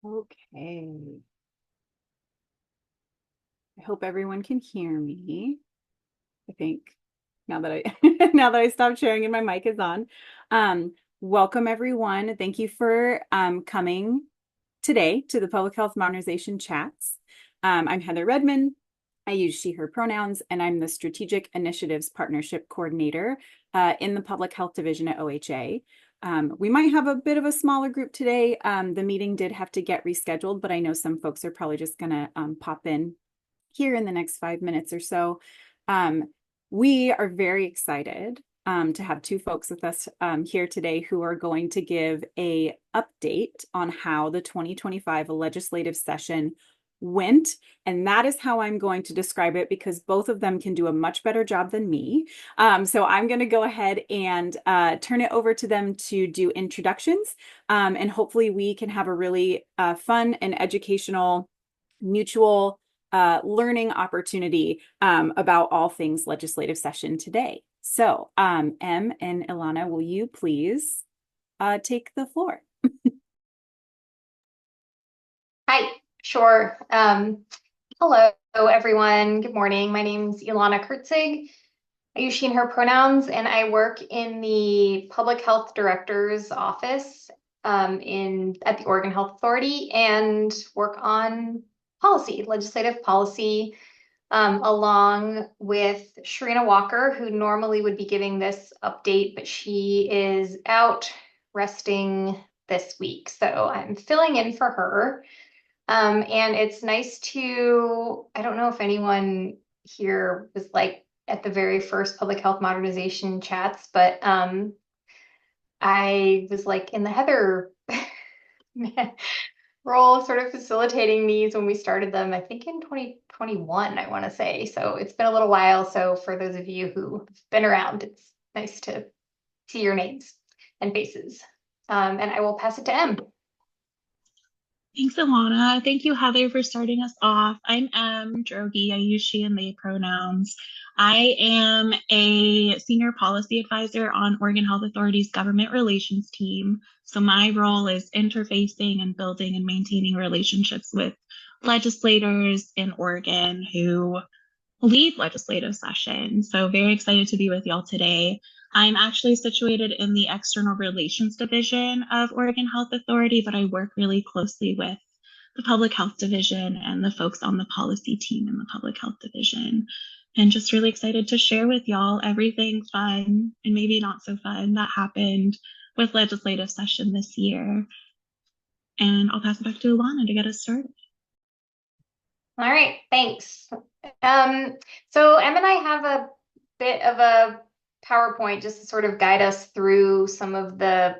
Okay. I hope everyone can hear me. I think now that I now that I stopped sharing and my mic is on. Um, Welcome everyone. Thank you for coming today to the Public Health Modernization Chats. I'm Heather Redmond. I use she, her pronouns, and I'm the Strategic Initiatives Partnership Coordinator in the Public Health Division at OHA. We might have a bit of a smaller group today. The meeting did have to get rescheduled, but I know some folks are probably just going to pop in here in the next 5 minutes or so. We are very excited to have two folks with us here today who are going to give a update on how the 2025 legislative session went. And that is how I'm going to describe it because both of them can do a much better job than me. So I'm going to go ahead and turn it over to them to do introductions. And hopefully we can have a really fun and educational mutual learning opportunity about all things legislative session today. So Em and Ilana, will you please take the floor? Hi, sure. Hello, everyone. Good morning. My name's Ilana Kurtzig. I use she and her pronouns, and I work in the Public Health Director's office at the Oregon Health Authority and work on policy, legislative policy, along with Sharina Walker, who normally would be giving this update, but she is out resting this week. So I'm filling in for her. And it's nice I don't know if anyone here was like at the very first public health modernization chats, but I was like in the Heather role, sort of facilitating these when we started them, I think in 2021, I want to say. So it's been a little while. So for those of you who've been around, it's nice to see your names and faces. And I will pass it to Em. Thanks, Alana. Thank you, Heather, for starting us off. I'm Drogi. I use she and they pronouns. I am a senior policy advisor on Oregon Health Authority's government relations team. So my role is interfacing and building and maintaining relationships with legislators in Oregon who lead legislative session. So very excited to be with y'all today. I'm actually situated in the External Relations Division of Oregon Health Authority, but I work really closely with the Public Health Division and the folks on the policy team in the Public Health Division. And just really excited to share with y'all everything fun and maybe not so fun that happened with legislative session this year. And I'll pass it back to Alana to get us started. All right, thanks. So Em and I have a bit of a PowerPoint just to sort of guide us through some of the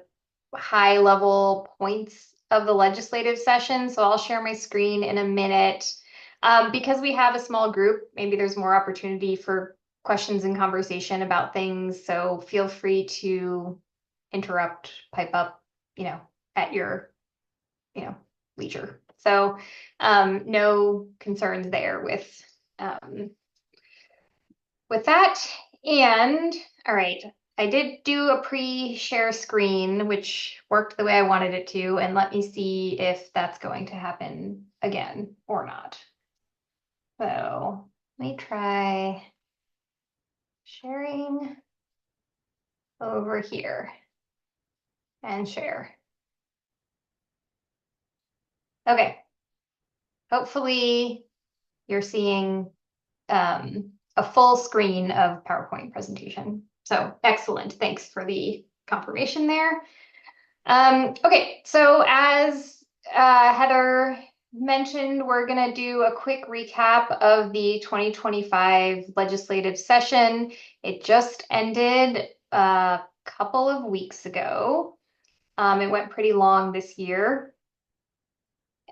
high level points of the legislative session. So I'll share my screen in a minute. Because we have a small group, maybe there's more opportunity for questions and conversation about things. So feel free to interrupt, pipe up, at your, leisure. So no concerns there with that. And all right, I did do a pre-share screen, which worked the way I wanted it to, and let me see if that's going to happen again or not. So let me try sharing over here and share. Okay, hopefully you're seeing a full screen of PowerPoint presentation. So excellent. Thanks for the confirmation there. Okay, so as Heather mentioned, we're going to do a quick recap of the 2025 legislative session. It just ended a couple of weeks ago. It went pretty long this year.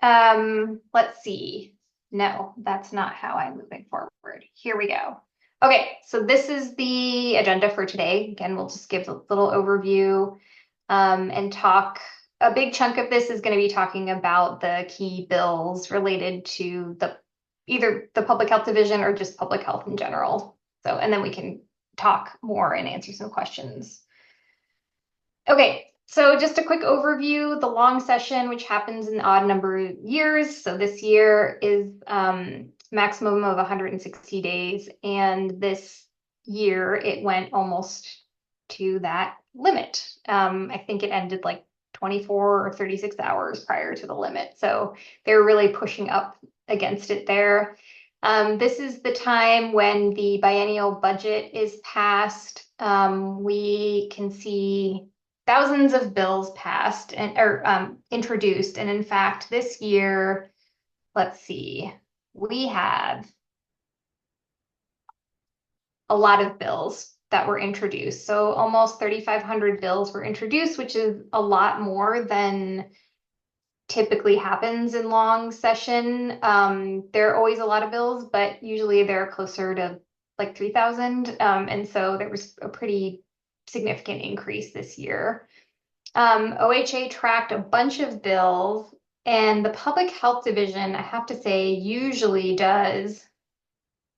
Let's see. No, that's not how I'm moving forward. Here we go. Okay, so this is the agenda for today. Again, we'll just give a little overview and talk. A big chunk of this is going to be talking about the key bills related to either the public health division or just public health in general. So, and then we can talk more and answer some questions. Okay, So just a quick overview, the long session, which happens in odd number of years. So this year is maximum of 160 days. And this year it went almost to that limit. I think it ended like 24 or 36 hours prior to the limit. So they were really pushing up against it there. This is the time when the biennial budget is passed. We can see thousands of bills passed and or introduced. And in fact, this year, let's see, we had a lot of bills that were introduced. So almost 3,500 bills were introduced, which is a lot more than typically happens in long session. There are always a lot of bills, but usually they're closer to like 3,000. And so there was a pretty significant increase this year. OHA tracked a bunch of bills, and the Public Health Division, I have to say, usually does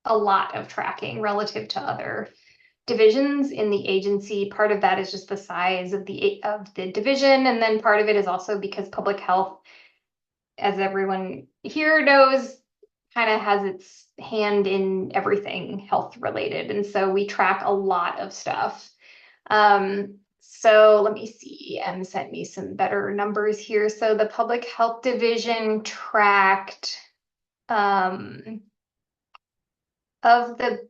a lot of tracking relative to other divisions in the agency. Part of that is just the size of the division, and then part of it is also because public health, as everyone here knows, kind of has its hand in everything health related, and so we track a lot of stuff. So let me see. Em sent me some better numbers here. So the Public Health Division tracked of the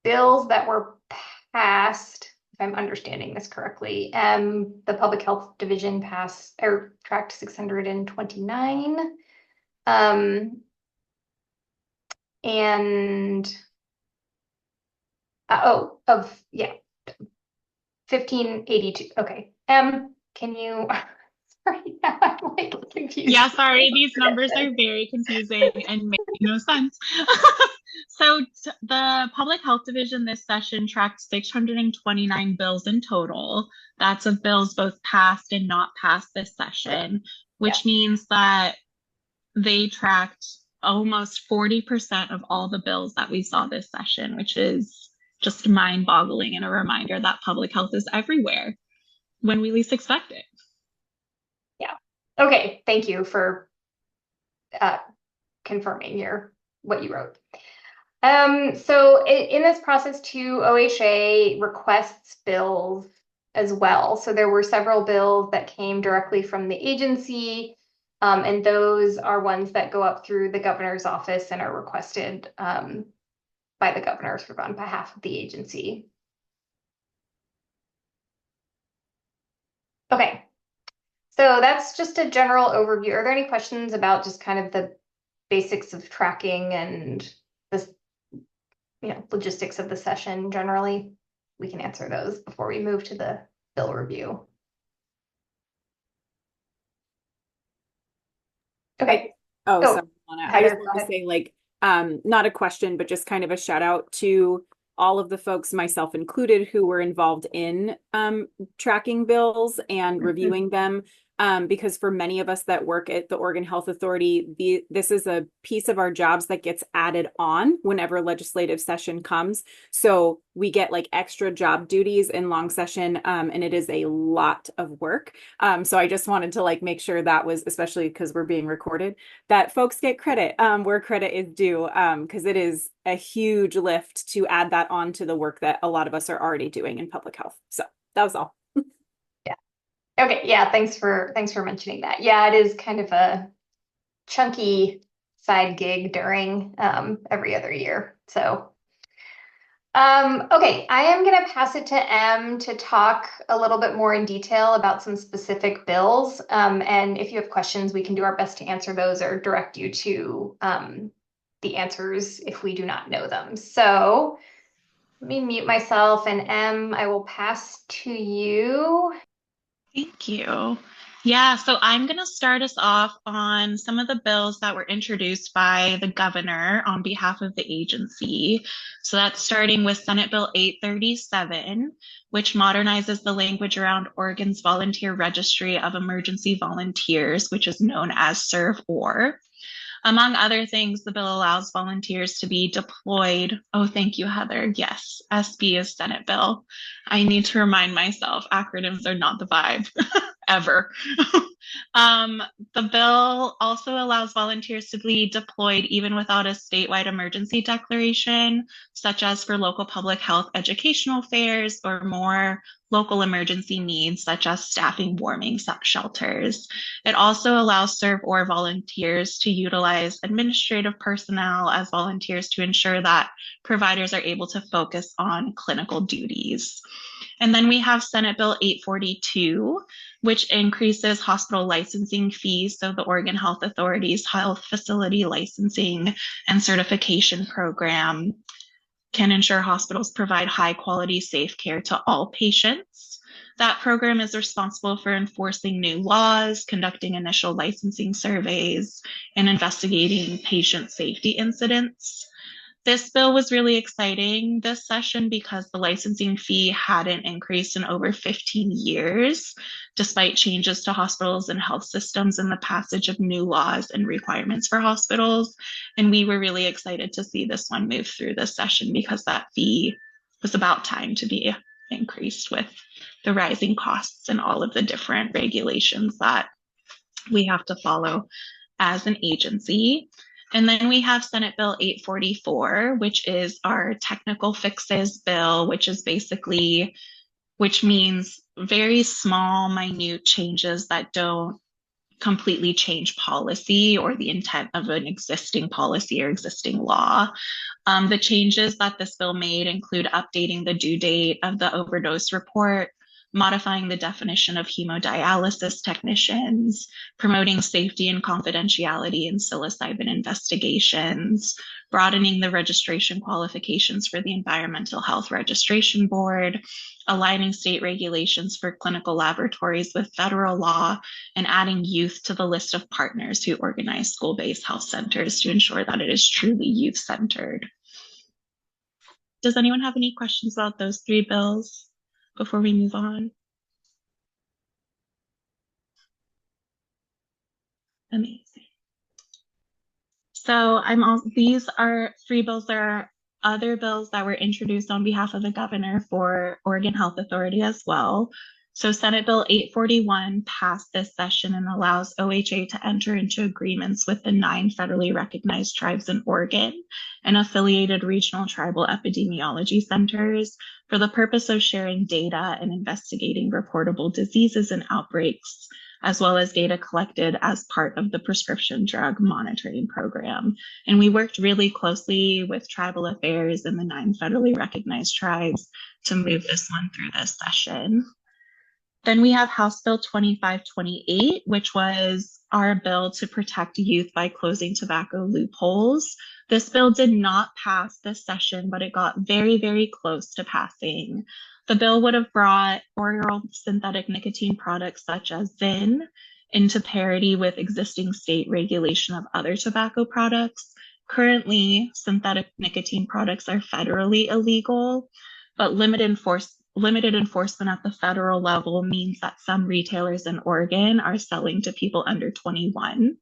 bills that were passed, if I'm understanding this correctly, the Public Health Division passed or tracked 629. And yeah, 1582. Okay. Can you sorry, now I'm like confused. Yeah, sorry, these numbers are very confusing and make no sense. So the Public Health Division this session tracked 629 bills in total. That's of bills both passed and not passed this session, Yeah. which means that they tracked almost 40% of all the bills that we saw this session, which is just mind-boggling and a reminder that public health is everywhere when we least expect it. Yeah. Okay. Thank you for uh, confirming what you wrote. So in this process too, OHA requests bills as well. So there were several bills that came directly from the agency, and those are ones that go up through the governor's office and are requested by the governor sort of on behalf of the agency. Okay, so that's just a general overview. Are there any questions about just kind of the basics of tracking and the logistics of the session generally? We can answer those before we move to the bill review. Okay. Oh, Oh, sorry, Lana. I just Heather, go want to ahead. say, like, not a question, but just kind of a shout out to all of the folks, myself included, who were involved in tracking bills and reviewing them. Because for many of us that work at the Oregon Health Authority, this is a piece of our jobs that gets added on whenever legislative session comes. So we get like extra job duties in long session, and it is a lot of work. So I just wanted to like make sure that was, especially because we're being recorded, that folks get credit where credit is due, because it is a huge lift to add that on to the work that a lot of us are already doing in public health. So that was all. Yeah. Okay. Yeah. Thanks for mentioning that. Yeah, it is kind of a chunky side gig during every other year. So okay, I am going to pass it to Em to talk a little bit more in detail about some specific bills. And if you have questions, we can do our best to answer those or direct you to the answers if we do not know them. So let me mute myself, and Em, I will pass to you. Thank you. Yeah, so I'm going to start us off on some of the bills that were introduced by the governor on behalf of the agency. So that's starting with Senate Bill 837, which modernizes the language around Oregon's Volunteer Registry of Emergency Volunteers, which is known as SERV-OR. Among other things, the bill allows volunteers to be deployed. Oh, thank you, Heather. Yes, SB is Senate bill. I need to remind myself acronyms are not the vibe. ever. Um, the bill also allows volunteers to be deployed even without a statewide emergency declaration, such as for local public health educational fairs or more local emergency needs, such as staffing warming shelters. It also allows serve or volunteers to utilize administrative personnel as volunteers to ensure that providers are able to focus on clinical duties. And then we have Senate Bill 842, which increases hospital licensing fees. So the Oregon Health Authority's health facility licensing and certification program can ensure hospitals provide high quality, safe care to all patients. That program is responsible for enforcing new laws, conducting initial licensing surveys, and investigating patient safety incidents. This bill was really exciting this session because the licensing fee hadn't increased in over 15 years, despite changes to hospitals and health systems and the passage of new laws and requirements for hospitals. And we were really excited to see this one move through this session because that fee was about time to be increased with the rising costs and all of the different regulations that we have to follow as an agency. And then we have Senate Bill 844, which is our technical fixes bill, which means very small, minute changes that don't completely change policy or the intent of an existing policy or existing law. The changes that this bill made include updating the due date of the overdose report, modifying the definition of hemodialysis technicians, promoting safety and confidentiality in psilocybin investigations, broadening the registration qualifications for the Environmental Health Registration Board, aligning state regulations for clinical laboratories with federal law, and adding youth to the list of partners who organize school-based health centers to ensure that it is truly youth-centered. Does anyone have any questions about those three bills before we move on? Amazing. So these are three bills. There are other bills that were introduced on behalf of the governor for Oregon Health Authority as well. So Senate Bill 841 passed this session and allows OHA to enter into agreements with the 9 federally recognized tribes in Oregon and affiliated regional tribal epidemiology centers for the purpose of sharing data and investigating reportable diseases and outbreaks, as well as data collected as part of the prescription drug monitoring program. And we worked really closely with tribal affairs and the 9 federally recognized tribes to move this one through this session. Then we have House Bill 2528, which was our bill to protect youth by closing tobacco loopholes. This bill did not pass this session, but it got very, very close to passing. The bill would have brought oral synthetic nicotine products such as ZYN into parity with existing state regulation of other tobacco products. Currently, synthetic nicotine products are federally illegal, but limited enforcement at the federal level means that some retailers in Oregon are selling to people under 21.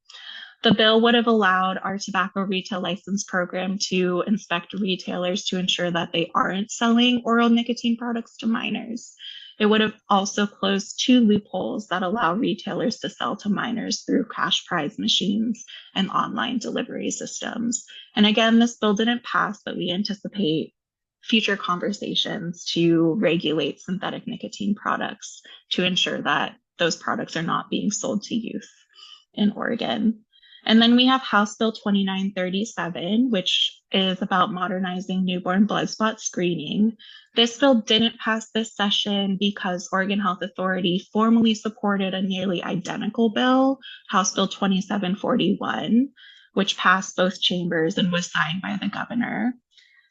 The bill would have allowed our tobacco retail license program to inspect retailers to ensure that they aren't selling oral nicotine products to minors. It would have also closed 2 loopholes that allow retailers to sell to minors through cash prize machines and online delivery systems. And again, this bill didn't pass, but we anticipate future conversations to regulate synthetic nicotine products to ensure that those products are not being sold to youth in Oregon. And then we have House Bill 2937, which is about modernizing newborn blood spot screening. This bill didn't pass this session because Oregon Health Authority formally supported a nearly identical bill, House Bill 2741, which passed both chambers and was signed by the governor.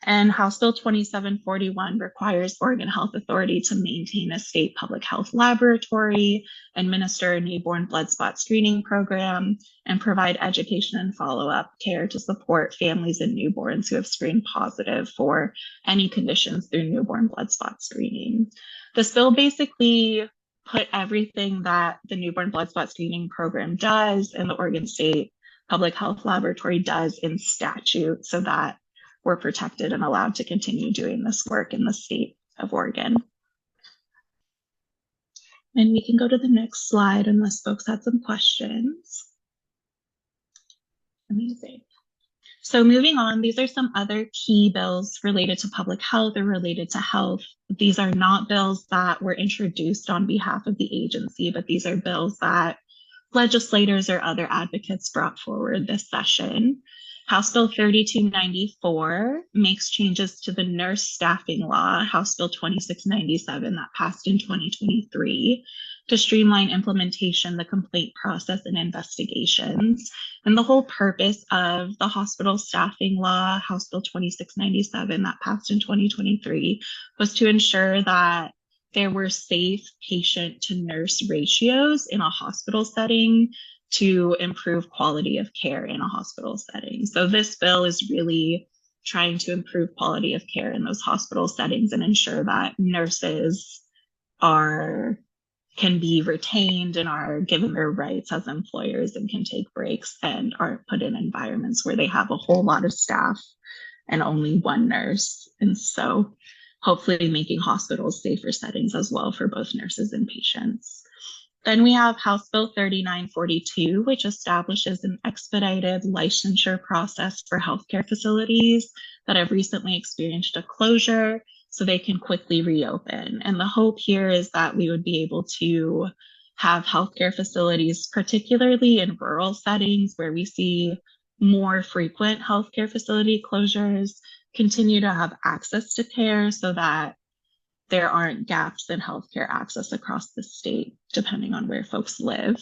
And House Bill 2741 requires Oregon Health Authority to maintain a state public health laboratory, administer a newborn blood spot screening program, and provide education and follow-up care to support families and newborns who have screened positive for any conditions through newborn blood spot screening. This bill basically put everything that the newborn blood spot screening program does and the Oregon State Public Health Laboratory does in statute so that we're protected and allowed to continue doing this work in the state of Oregon. And we can go to the next slide unless folks had some questions. Amazing. So moving on, these are some other key bills related to public health or related to health. These are not bills that were introduced on behalf of the agency, but these are bills that legislators or other advocates brought forward this session. House Bill 3294 makes changes to the nurse staffing law, House Bill 2697 that passed in 2023, to streamline implementation, the complaint process, and investigations. And the whole purpose of the hospital staffing law, House Bill 2697 that passed in 2023, was to ensure that there were safe patient to nurse ratios in a hospital setting to improve quality of care in a hospital setting. So this bill is really trying to improve quality of care in those hospital settings and ensure that nurses are can be retained and are given their rights as employers and can take breaks and aren't put in environments where they have a whole lot of staff and only one nurse. And so hopefully making hospitals safer settings as well for both nurses and patients. Then we have House Bill 3942, which establishes an expedited licensure process for healthcare facilities that have recently experienced a closure so they can quickly reopen. And the hope here is that we would be able to have healthcare facilities, particularly in rural settings where we see more frequent healthcare facility closures, continue to have access to care so that there aren't gaps in healthcare access across the state, depending on where folks live.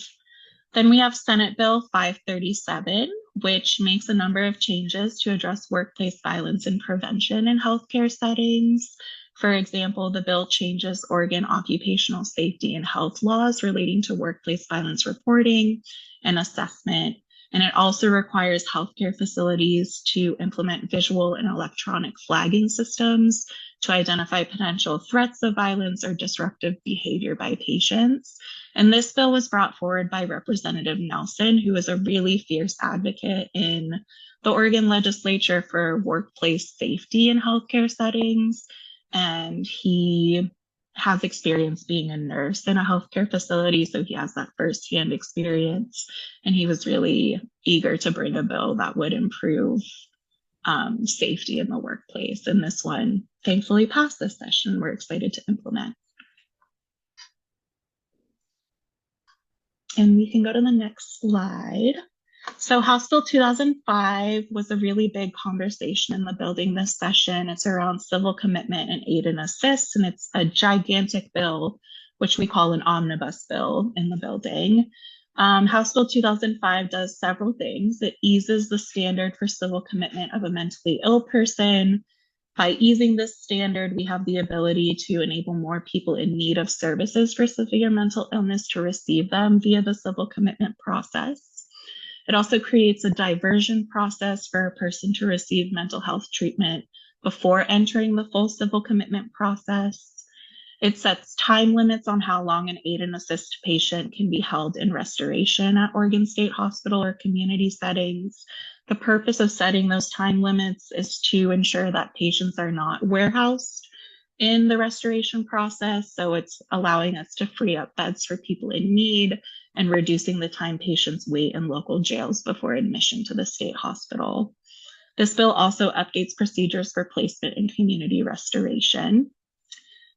Then we have Senate Bill 537, which makes a number of changes to address workplace violence and prevention in healthcare settings. For example, the bill changes Oregon occupational safety and health laws relating to workplace violence reporting and assessment. And it also requires healthcare facilities to implement visual and electronic flagging systems to identify potential threats of violence or disruptive behavior by patients. And this bill was brought forward by Representative Nelson, who is a really fierce advocate in the Oregon legislature for workplace safety in healthcare settings. And he has experience being a nurse in a healthcare facility, so he has that firsthand experience. And he was really eager to bring a bill that would improve safety in the workplace. And this one thankfully passed this session. We're excited to implement. And we can go to the next slide. So House Bill 2005 was a really big conversation in the building this session. It's around civil commitment and aid and assist, and it's a gigantic bill, which we call an omnibus bill in the building. House Bill 2005 does several things. It eases the standard for civil commitment of a mentally ill person. By easing this standard, we have the ability to enable more people in need of services for severe mental illness to receive them via the civil commitment process. It also creates a diversion process for a person to receive mental health treatment before entering the full civil commitment process. It sets time limits on how long an aid and assist patient can be held in restoration at Oregon State Hospital or community settings. The purpose of setting those time limits is to ensure that patients are not warehoused in the restoration process. So it's allowing us to free up beds for people in need and reducing the time patients wait in local jails before admission to the state hospital. This bill also updates procedures for placement and community restoration.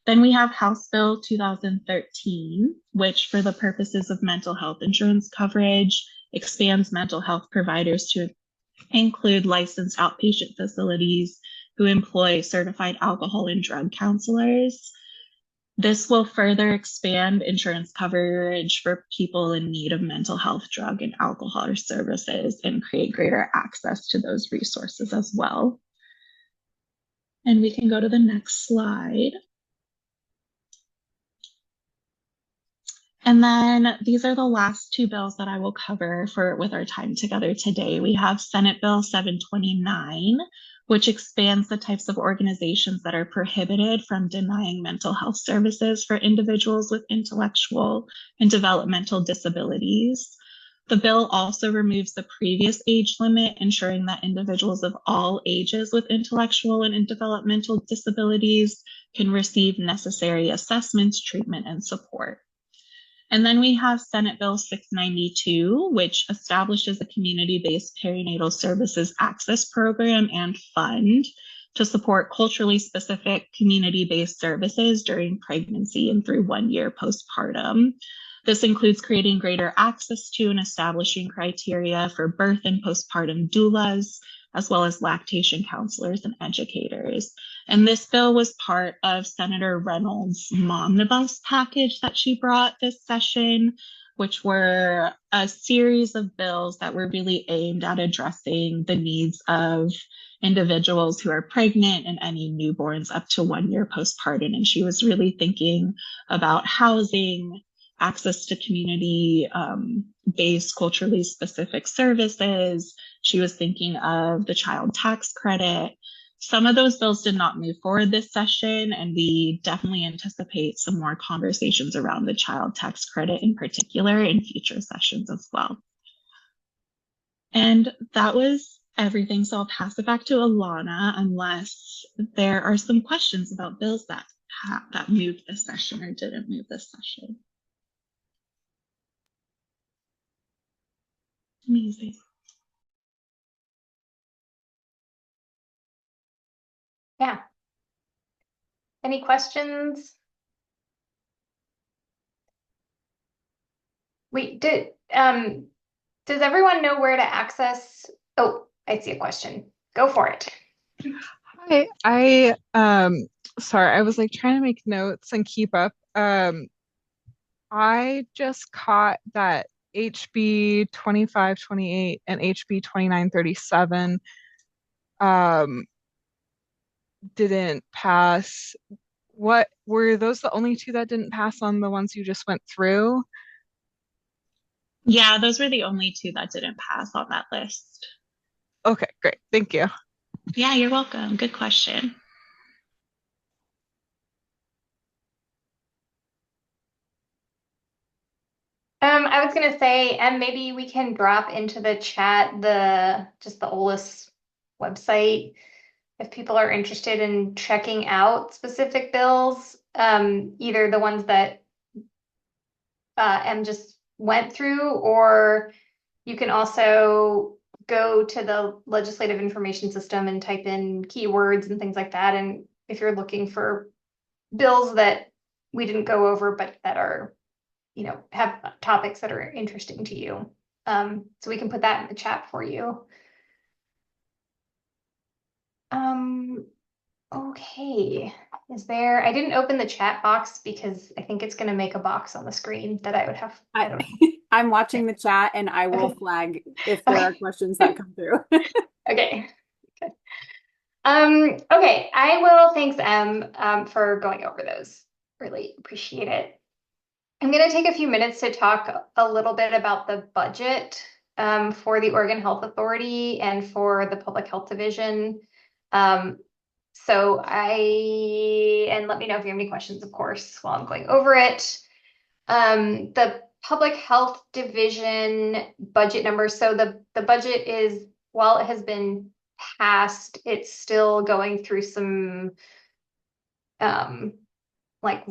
Then we have House Bill 2013, which for the purposes of mental health insurance coverage, expands mental health providers to include licensed outpatient facilities who employ certified alcohol and drug counselors. This will further expand insurance coverage for people in need of mental health, drug, and alcohol services and create greater access to those resources as well. And we can go to the next slide. And then these are the last two bills that I will cover with our time together today. We have Senate Bill 729, which expands the types of organizations that are prohibited from denying mental health services for individuals with intellectual and developmental disabilities. The bill also removes the previous age limit, ensuring that individuals of all ages with intellectual and developmental disabilities can receive necessary assessments, treatment, and support. And then we have Senate Bill 692, which establishes a community-based perinatal services access program and fund to support culturally specific community-based services during pregnancy and through 1 year postpartum. This includes creating greater access to and establishing criteria for birth and postpartum doulas, as well as lactation counselors and educators. And this bill was part of Senator Reynolds' Momnibus package that she brought this session, which were a series of bills that were really aimed at addressing the needs of individuals who are pregnant and any newborns up to 1 year postpartum. And she was really thinking about housing, access to community based culturally specific services. She was thinking of the child tax credit. Some of those bills did not move forward this session, and we definitely anticipate some more conversations around the child tax credit in particular in future sessions as well. And that was everything. So I'll pass it back to Alana unless there are some questions about bills that moved this session or didn't move this session. Amazing. Yeah. Any questions? We did. Does everyone know where to access? Oh, I see a question. Go for it. Hi, sorry, I was like trying to make notes and keep up. I just caught that HB 2528 and HB 2937 um didn't pass. What were those the only two that didn't pass on the ones you just went through? Yeah, those were the only two that didn't pass on that list. Okay, great. Thank you. Yeah, you're welcome. Good question. I was gonna say, and maybe we can drop into the chat just the OLS website if people are interested in checking out specific bills, either the ones that Em just went through, or you can also go to the legislative information system and type in keywords and things like that. And if you're looking for bills that we didn't go over, but that are, have topics that are interesting to you. So we can put that in the chat for you. Okay. I didn't open the chat box because I think it's going to make a box on the screen that I would have. I don't know. I'm watching the chat and I will Okay. flag if there are questions that come through. Okay. Good. Okay. I will. Thanks, Em, for going over those. Really appreciate it. I'm going to take a few minutes to talk a little bit about the budget for the Oregon Health Authority and for the Public Health Division. And let me know if you have any questions, of course, while I'm going over it. The Public Health Division budget numbers. So the budget is, while it has been passed, it's still going through some like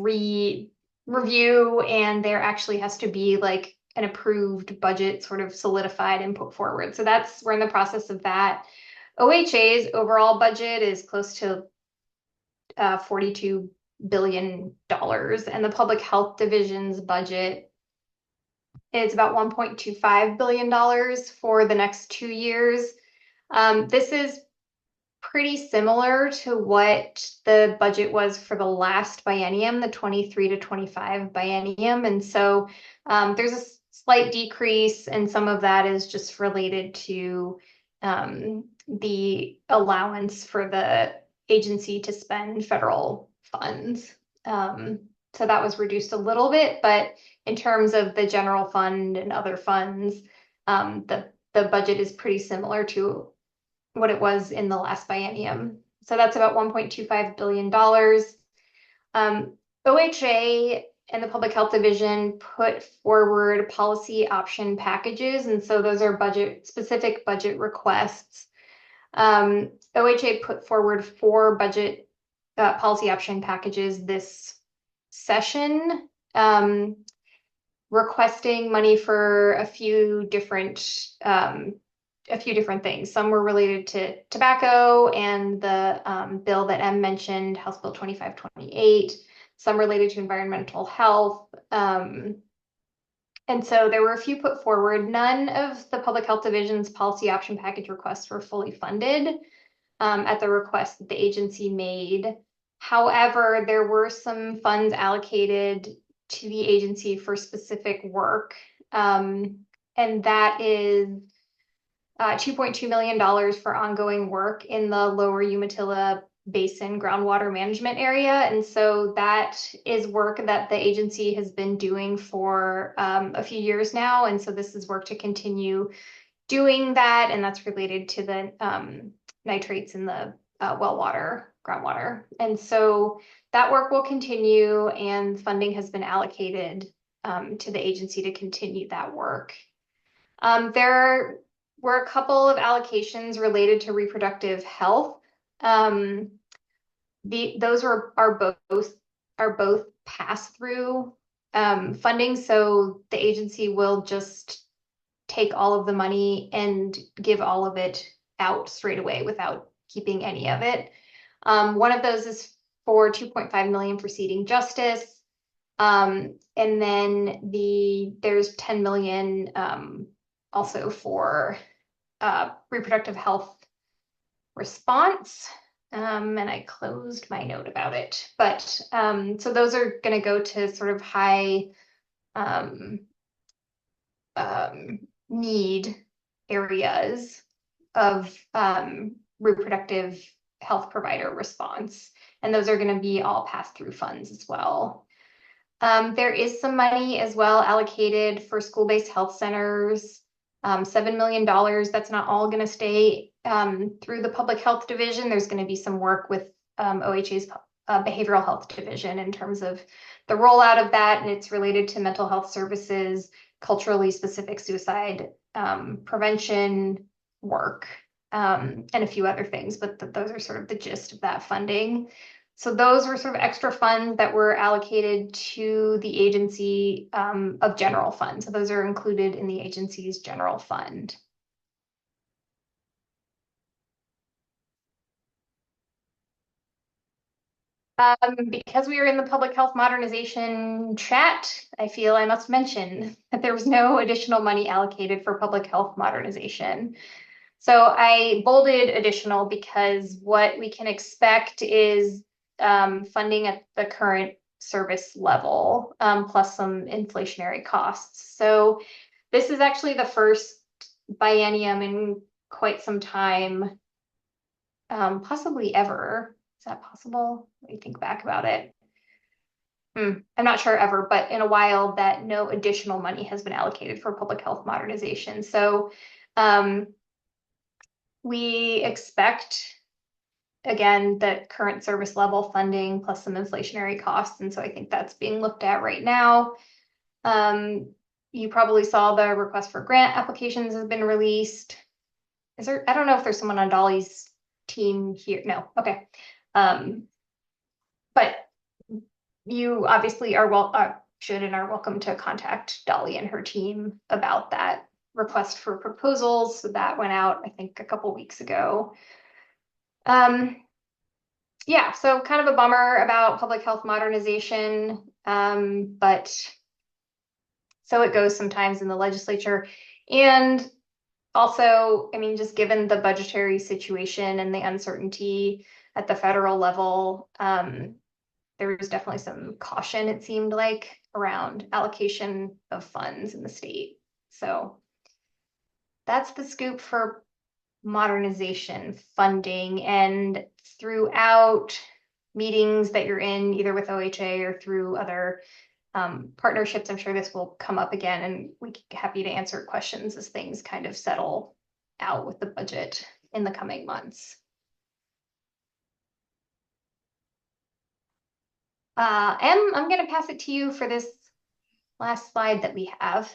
review, and there actually has to be like an approved budget sort of solidified and put forward. So we're in the process of that. OHA's overall budget is close to $42 billion, and the Public Health Division's budget is about $1.25 billion for the next 2 years. This is pretty similar to what the budget was for the last biennium, the 23 to 25 biennium. And so there's a slight decrease, and some of that is just related to the allowance for the agency to spend federal funds. So that was reduced a little bit, but in terms of the general fund and other funds, the budget is pretty similar to what it was in the last biennium. So that's about $1.25 billion. OHA and the Public Health Division put forward policy option packages, and so those are specific budget requests. OHA put forward 4 budget policy option packages this session. requesting money for a few different things. Some were related to tobacco and the bill that Em mentioned, House Bill 2528. Some related to environmental health. And so there were a few put forward. None of the Public Health Division's policy option package requests were fully funded at the request that the agency made. However, there were some funds allocated to the agency for specific work, and that is $2.2 million for ongoing work in the lower Umatilla Basin groundwater management area. And so that is work that the agency has been doing for a few years now. And so this is work to continue doing that. And that's related to the nitrates in the well water, groundwater. And so that work will continue, and funding has been allocated to the agency to continue that work. There were a couple of allocations related to reproductive health. Those are both pass-through funding, so the agency will just take all of the money and give all of it out straight away without keeping any of it. One of those is for 2.5 million for seeding justice. And then there's 10 million also for reproductive health response. And I closed my note about it. But so those are going to go to sort of high need areas of reproductive health provider response. And those are going to be all pass-through funds as well. There is some money as well allocated for school-based health centers, $7 million. That's not all going to stay through the public health division. There's going to be some work with OHA's behavioral health division in terms of the rollout of that, and it's related to mental health services, culturally specific suicide prevention work, and a few other things, but those are sort of the gist of that funding. So those were sort of extra funds that were allocated to the agency of general fund. So those are included in the agency's general fund. Because we are in the public health modernization chat, I feel I must mention that there was no additional money allocated for public health modernization. So I bolded additional because what we can expect is funding at the current service level, plus some inflationary costs. So this is actually the first biennium in quite some time, possibly ever. Is that possible? Let me think back about it. I'm not sure ever, but in a while that no additional money has been allocated for public health modernization. So we expect, again, that current service level funding plus some inflationary costs. And so I think that's being looked at right now. You probably saw the request for grant applications has been released. I don't know if there's someone on Dolly's team here. No, okay. But you obviously should and are welcome to contact Dolly and her team about that request for proposals. So that went out, I think, a couple weeks ago. Yeah, so kind of a bummer about public health modernization, but so it goes sometimes in the legislature. And also, I mean, just given the budgetary situation and the uncertainty at the federal level, there was definitely some caution, it seemed like, around allocation of funds in the state. So that's the scoop for modernization funding. And throughout meetings that you're in, either with OHA or through other partnerships, I'm sure this will come up again, and we're happy to answer questions as things kind of settle out with the budget in the coming months. I'm going to pass it to you for this last slide that we have.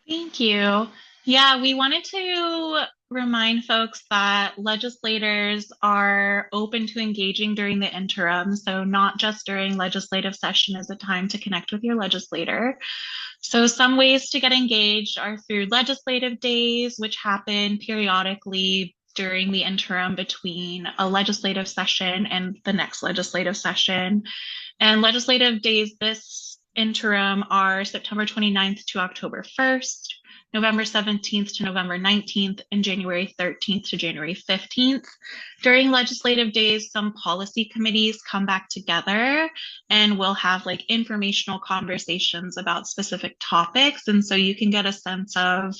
Thank you. Yeah, we wanted to remind folks that legislators are open to engaging during the interim. So not just during legislative session is a time to connect with your legislator. So some ways to get engaged are through legislative days, which happen periodically during the interim between a legislative session and the next legislative session. And legislative days this interim are September 29th to October 1st, November 17th to November 19th, and January 13th to January 15th. During legislative days, some policy committees come back together and we'll have like informational conversations about specific topics. And so you can get a sense of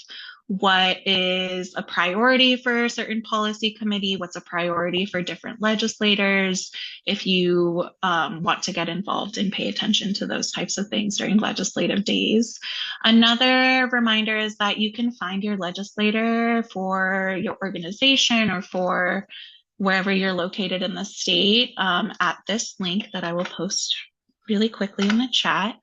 what is a priority for a certain policy committee, what's a priority for different legislators, if you want to get involved and pay attention to those types of things during legislative days. Another reminder is that you can find your legislator for your organization or for wherever you're located in the state at this link that I will post really quickly in the chat.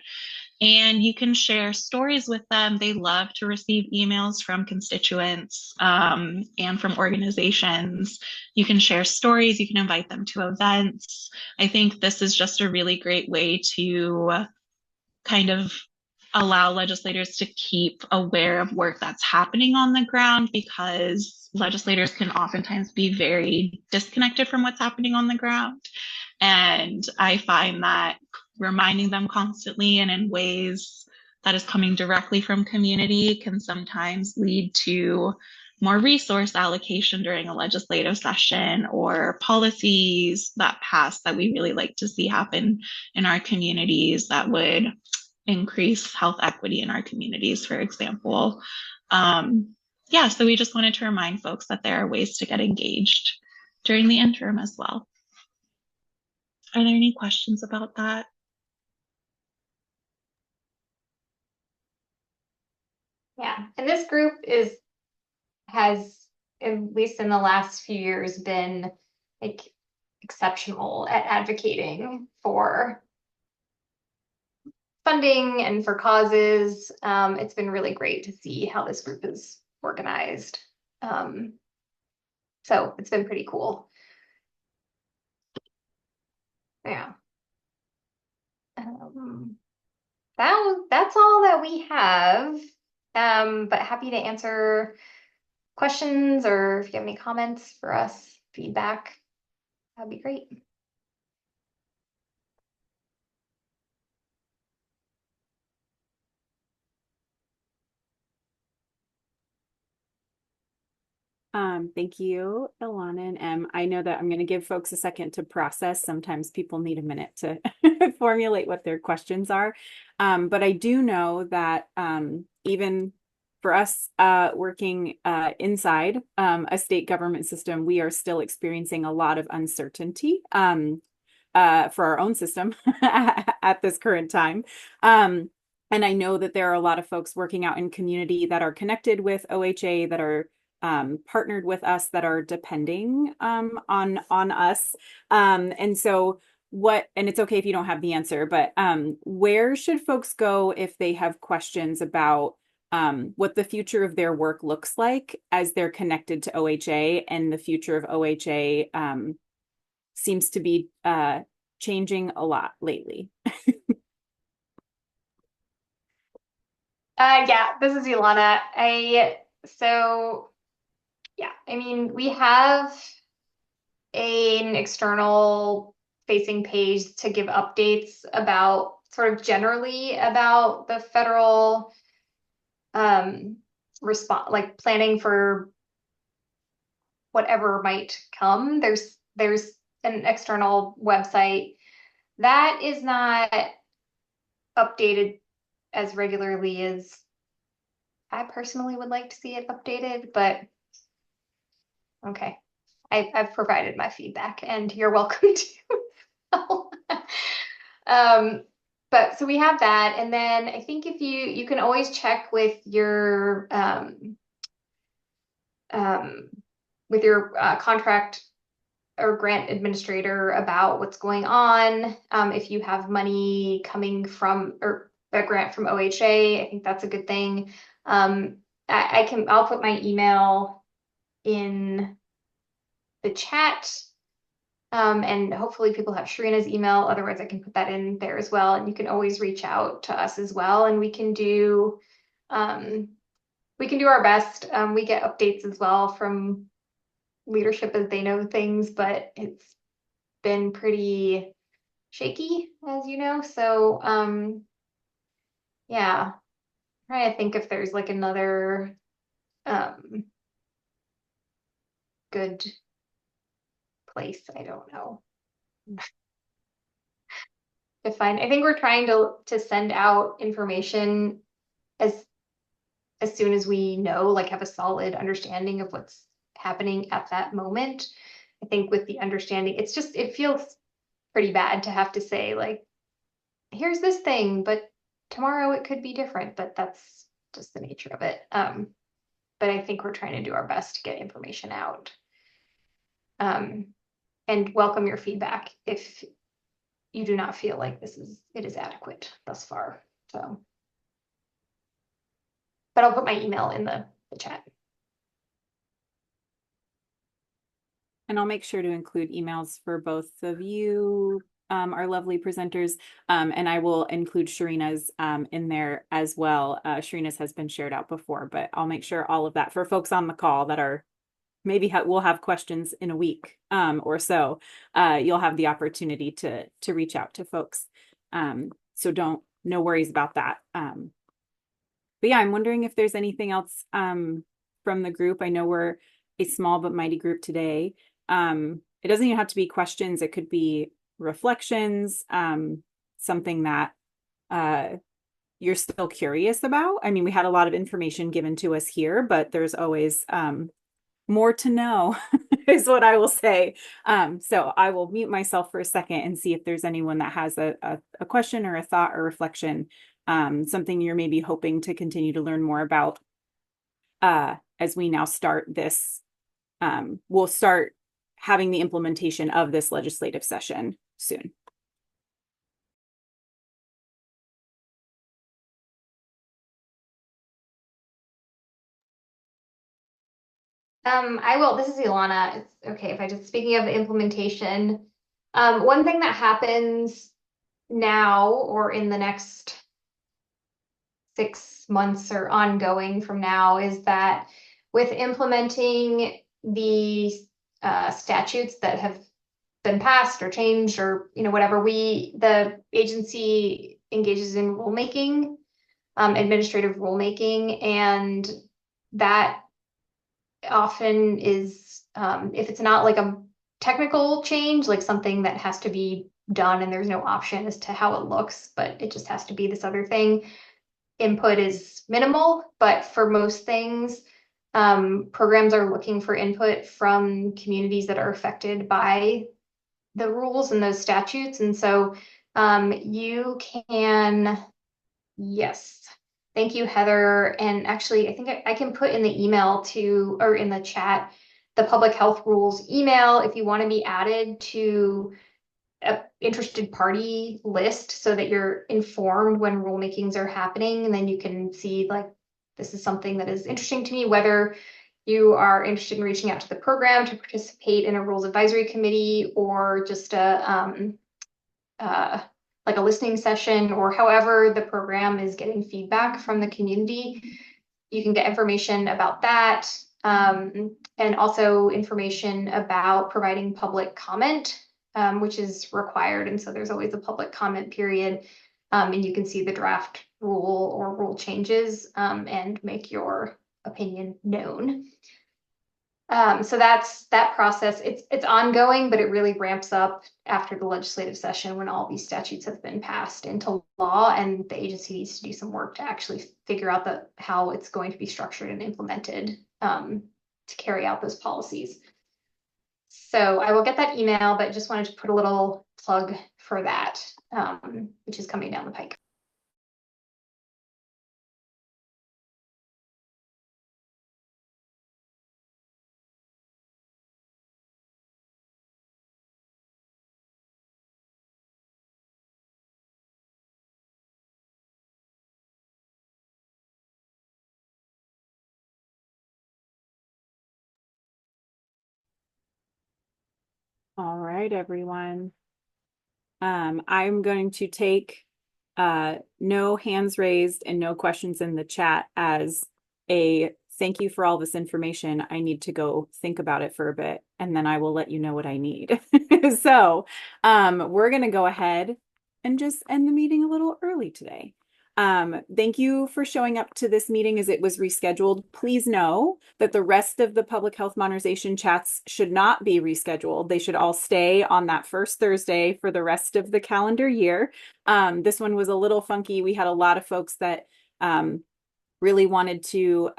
And you can share stories with them. They love to receive emails from constituents and from organizations. You can share stories, you can invite them to events. I think this is just a really great way to kind of allow legislators to keep aware of work that's happening on the ground, because legislators can oftentimes be very disconnected from what's happening on the ground. And I find that reminding them constantly and in ways that is coming directly from community can sometimes lead to more resource allocation during a legislative session, or policies that pass that we really like to see happen in our communities that would increase health equity in our communities, for example. Yeah, so we just wanted to remind folks that there are ways to get engaged during the interim as well. Are there any questions about that? Yeah, and this group has, at least in the last few years, been like exceptional at advocating for funding and for causes. It's been really great to see how this group is organized. So it's been pretty cool. Yeah. That's all that we have. But happy to answer questions, or if you have any comments for us, feedback, that'd be great. Thank you, Ilana and Em. I know that I'm going to give folks a second to process. Sometimes people need a minute to formulate what their questions are. But I do know that even for us working inside a state government system, we are still experiencing a lot of uncertainty for our own system at this current time. And I know that there are a lot of folks working out in community that are connected with OHA, that are partnered with us, that are depending on us. And so and it's okay if you don't have the answer, but where should folks go if they have questions about what the future of their work looks like as they're connected to OHA, and the future of OHA seems to be changing a lot lately. Yeah, this is Ilana. I mean, we have an external facing page to give updates about sort of generally about the federal response, like planning for whatever might come. There's an external website that is not updated as regularly as I personally would like to see it updated, but okay. I've provided my feedback and you're welcome to. But so we have that. And then I think if you can always check with your contract or grant administrator about what's going on. If you have money coming from, or a grant from OHA, I think that's a good thing. I'll put my email in the chat. And hopefully people have Sharina's email. Otherwise, I can put that in there as well. And you can always reach out to us as well, and um, we can do our best. We get updates as well from leadership as they know things, but it's been pretty shaky, as you know. So, yeah, trying to think if there's like another um, good place. I don't know to find. I think we're trying to send out information as as soon as we know, like have a solid understanding of what's happening at that moment. I think with the understanding, it's just it feels pretty bad to have to say like, here's this thing, but tomorrow it could be different. But that's just the nature of it. But I think we're trying to do our best to get information out. Um, and welcome your feedback if you do not feel like it is adequate thus far. So, but I'll put my email in the chat. And I'll make sure to include emails for both of you, our lovely presenters, and I will include Sharina's in there as well. Sharina's has been shared out before, but I'll make sure all of that for folks on the call that are maybe we'll have questions in a week or so. You'll have the opportunity to reach out to folks. So no worries about that. But yeah, I'm wondering if there's anything else from the group. I know we're a small but mighty group today. It doesn't even have to be questions. It could be reflections, something that you're still curious about. I mean, we had a lot of information given to us here, but there's always more to know is what I will say. So I will mute myself for a second and see if there's anyone that has a question or a thought or reflection, something you're maybe hoping to continue to learn more about as we now start this. We'll start having the implementation of this legislative session soon. I will. This is Ilana. It's okay if I just speaking of the implementation. One thing that happens now or in the next 6 months or ongoing from now is that with implementing the statutes that have been passed or changed or whatever, the agency engages in rulemaking, administrative rulemaking, and that often is if it's not like a technical change, like something that has to be done and there's no option as to how it looks, but it just has to be this other thing. Input is minimal, but for most things, programs are looking for input from communities that are affected by the rules and those statutes. And so you can, yes. Thank you, Heather. And actually, I think I can put in the email to, or in the chat, the public health rules email if you want to be added to a interested party list so that you're informed when rulemakings are happening. And then you can see like, this is something that is interesting to me, whether you are interested in reaching out to the program to participate in a rules advisory committee or just uh, like a listening session or however the program is getting feedback from the community. You can get information about that and also information about providing public comment, which is required. And so there's always a public comment period and you can see the draft rule or rule changes and make your opinion known. So that's that process. It's ongoing, but it really ramps up after the legislative session when all these statutes have been passed into law, and the agency needs to do some work to actually figure out how it's going to be structured and implemented to carry out those policies. So I will get that email, but just wanted to put a little plug for that, which is coming down the pike. All right. right, everyone. I'm going to take no hands raised and no questions in the chat as a thank you for all this information. I need to go think about it for a bit, and then I will let you know what I need. So we're going to go ahead and just end the meeting a little early today. Thank you for showing up to this meeting as it was rescheduled. Please know that the rest of the public health modernization chats should not be rescheduled. They should all stay on that first Thursday for the rest of the calendar year. This one was a little funky. We had a lot of folks that really wanted to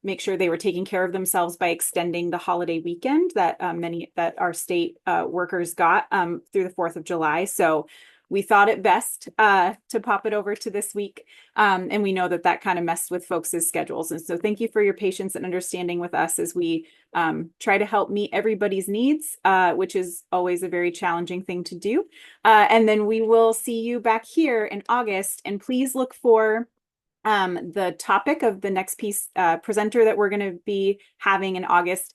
make sure they were taking care of themselves by extending the holiday weekend that many that our state workers got through the 4th of July. So we thought it best to pop it over to this week. And we know that that kind of messed with folks' schedules. And so thank you for your patience and understanding with us as we try to help meet everybody's needs, which is always a very challenging thing to do. And then we will see you back here in August. And please look for the topic of the next piece presenter that we're going to be having in August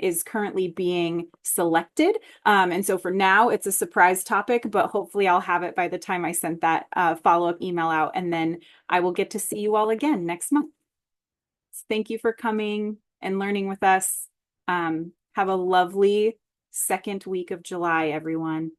is currently being selected. And so for now, it's a surprise topic, but hopefully I'll have it by the time I sent that follow-up email out. And then I will get to see you all again next month. Thank you for coming and learning with us. Have a lovely second week of July, everyone.